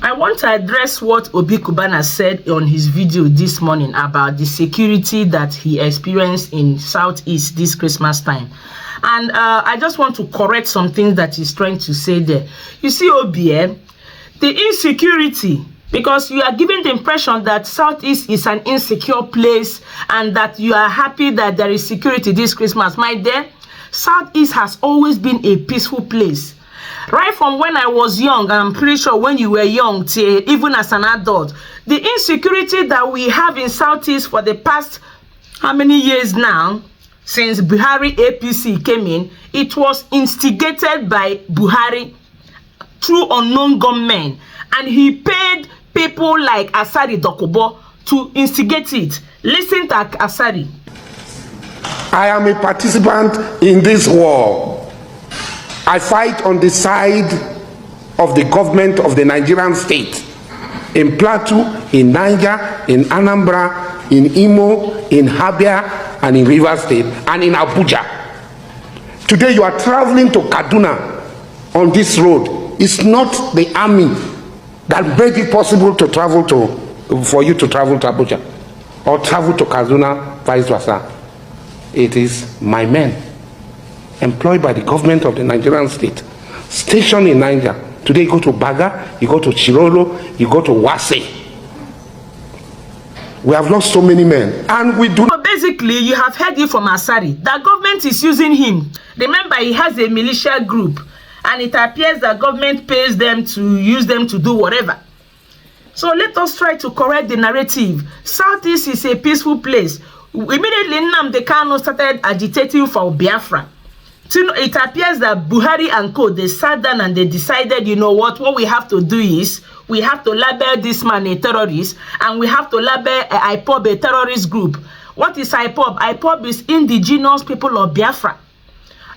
I want to address what Obi Kubana said on his video this morning about the security that he experienced in Southeast this Christmas time. And I just want to correct some things that he's trying to say there. You see, Obi, the insecurity, because you are giving the impression that Southeast is an insecure place and that you are happy that there is security this Christmas. My dear, Southeast has always been a peaceful place. Right from when I was young, and I'm pretty sure when you were young, till even as an adult, the insecurity that we have in Southeast for the past how many years now, since Buhari APC came in, it was instigated by Buhari through unknown gunmen, and he paid people like Asari Dokubo to instigate it. Listen to Asari. I am a participant in this war. I fight on the side of the government of the Nigerian state, in Plateau, in Niger, in Anambra, in Imo, in Abia, and in Rivers State, and in Abuja. Today you are traveling to Kaduna on this road. It's not the army that made it possible to travel for you to travel to Abuja or travel to Kaduna, vice versa. It is my men, employed by the government of the Nigerian state, stationed in Niger. Today you go to Baga, you go to Chirolo, you go to Wase. We have lost so many men, and we do. So basically, you have heard it from Asari. The government is using him. Remember, he has a militia group, and it appears that government pays them to use them to do whatever. So let us try to correct the narrative. Southeast is a peaceful place. Immediately, Nnamdi Kanu started agitating for Biafra. It appears that Buhari and co, they sat down and they decided, you know what we have to do is, we have to label this man a terrorist, and we have to label IPOB a terrorist group. What is IPOB? IPOB is indigenous people of Biafra.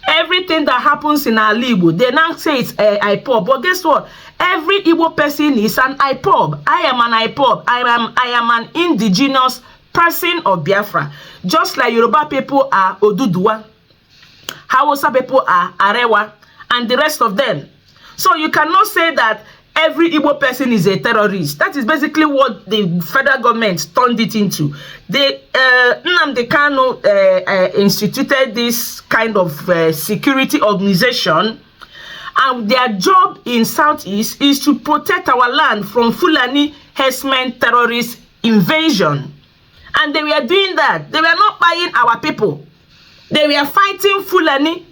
Everything that happens in our Igbo, they now say it's IPOB. But guess what? Every Igbo person is an IPOB. I am an IPOB. I am an indigenous person of Biafra. Just like Yoruba people are Oduduwa, Hausa people are Arewa, and the rest of them. So you cannot say that every Igbo person is a terrorist. That is basically what the federal government turned it into. They Nnamdi Kanu instituted this kind of security organization, and their job in Southeast is to protect our land from Fulani herdsmen terrorist invasion. And they were doing that. They were not buying our people. They were fighting Fulani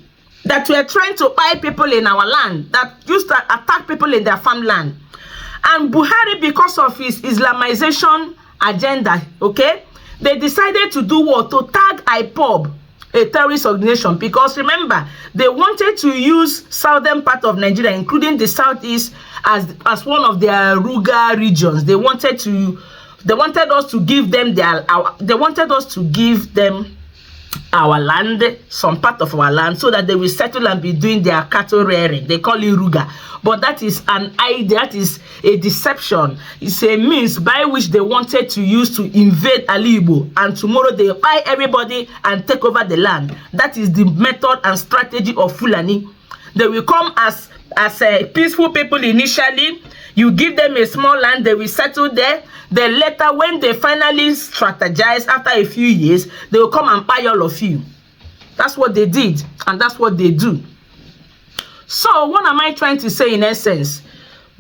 that were trying to buy people in our land, that used to attack people in their farmland. And Buhari, because of his Islamization agenda, okay, they decided to do what? To tag IPOB, a terrorist organization, because remember, they wanted to use southern part of Nigeria, including the Southeast, as one of their Ruga regions. They wanted us to give them our land, some part of our land, so that they will settle and be doing their cattle rearing. They call it Ruga. But that is an idea, that is a deception. It's a means by which they wanted to use to invade Alibo, and tomorrow they buy everybody and take over the land. That is the method and strategy of Fulani. They will come as peaceful people initially. You give them a small land, they will settle there. Then later, when they finally strategize after a few years, they will come and buy all of you. That's what they did, and that's what they do. So what am I trying to say in essence?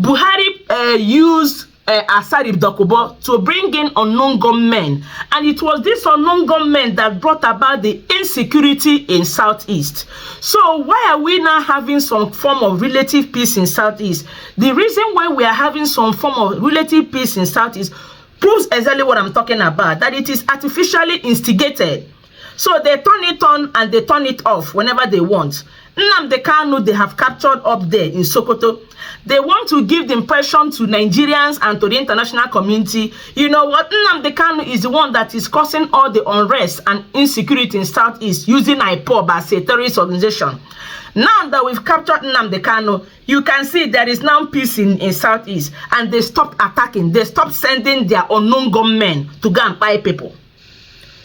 Buhari used Asari Dokubo to bring in unknown gunmen, and it was this unknown gunmen that brought about the insecurity in Southeast. So why are we now having some form of relative peace in Southeast? The reason why we are having some form of relative peace in Southeast proves exactly what I'm talking about, that it is artificially instigated. So they turn it on and they turn it off whenever they want. Nnamdi Kanu, they have captured up there in Sokoto. They want to give the impression to Nigerians and to the international community, you know what, Nnamdi Kanu is the one that is causing all the unrest and insecurity in Southeast using IPOB as a terrorist organization. Now that we've captured Nnamdi Kanu, you can see there is now peace in Southeast, and they stopped attacking. They stopped sending their unknown gunmen to go and buy people.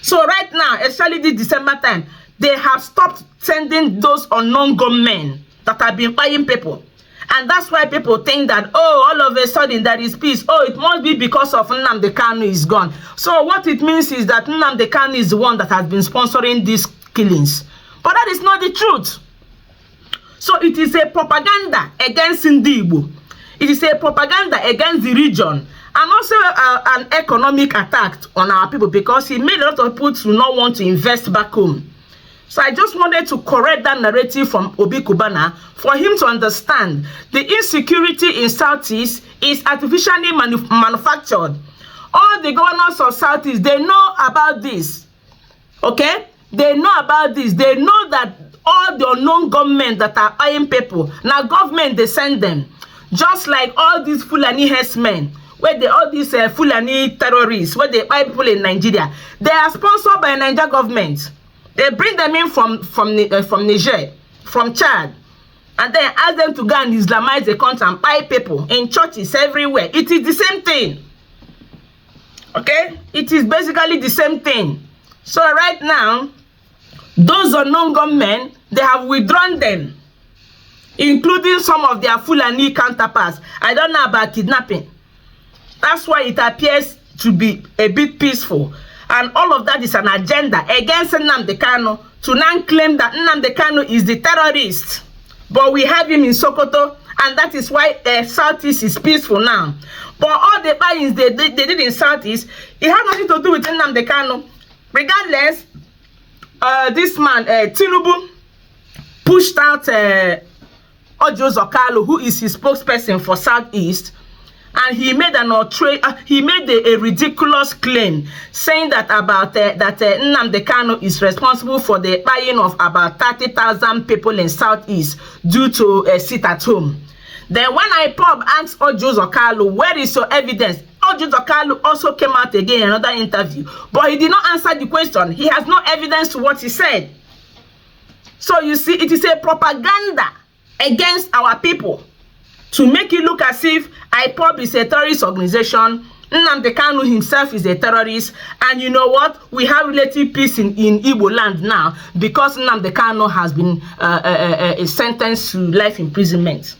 So right now, especially this December time, they have stopped sending those unknown gunmen that have been buying people. And that's why people think that, oh, all of a sudden there is peace. Oh, it must be because of Nnamdi Kanu is gone. So what it means is that Nnamdi Kanu is the one that has been sponsoring these killings. But that is not the truth. So it is a propaganda against Ndi Igbo. It is a propaganda against the region. And also an economic attack on our people, because he made a lot of people to not want to invest back home. So I just wanted to correct that narrative from Obi Kubana for him to understand the insecurity in Southeast is artificially manufactured. All the governors of Southeast, they know about this. Okay? They know about this. They know that all the unknown government that are eyeing people, now government, they send them. Just like all these Fulani herdsmen, where they all these Fulani terrorists, where they buy people in Nigeria, they are sponsored by Niger government. They bring them in from Niger, from Chad, and then ask them to go and Islamize the country and buy people in churches everywhere. It is the same thing. Okay? It is basically the same thing. So right now, those unknown gunmen, they have withdrawn them, including some of their Fulani counterparts. I don't know about kidnapping. That's why it appears to be a bit peaceful. And all of that is an agenda against Nnamdi Kanu to now claim that Nnamdi Kanu is the terrorist. But we have him in Sokoto, and that is why Southeast is peaceful now. But all the buy-ins they did in Southeast, it had nothing to do with Nnamdi Kanu. Regardless, this man, Tinubu, pushed out Ojo Zokalo, who is his spokesperson for Southeast, and he made a ridiculous claim, saying that about Nnamdi Kanu is responsible for the buying of about 30,000 people in Southeast due to a sit at home. Then when IPOB asked Ojo Zokalo, where is your evidence? Ojo Zokalo also came out again in another interview, but he did not answer the question. He has no evidence to what he said. So you see, it is a propaganda against our people to make it look as if IPOB is a terrorist organization, Nnamdi Kanu himself is a terrorist, and you know what? We have relative peace in Igbo land now because Nnamdi Kanu has been sentenced to life imprisonment.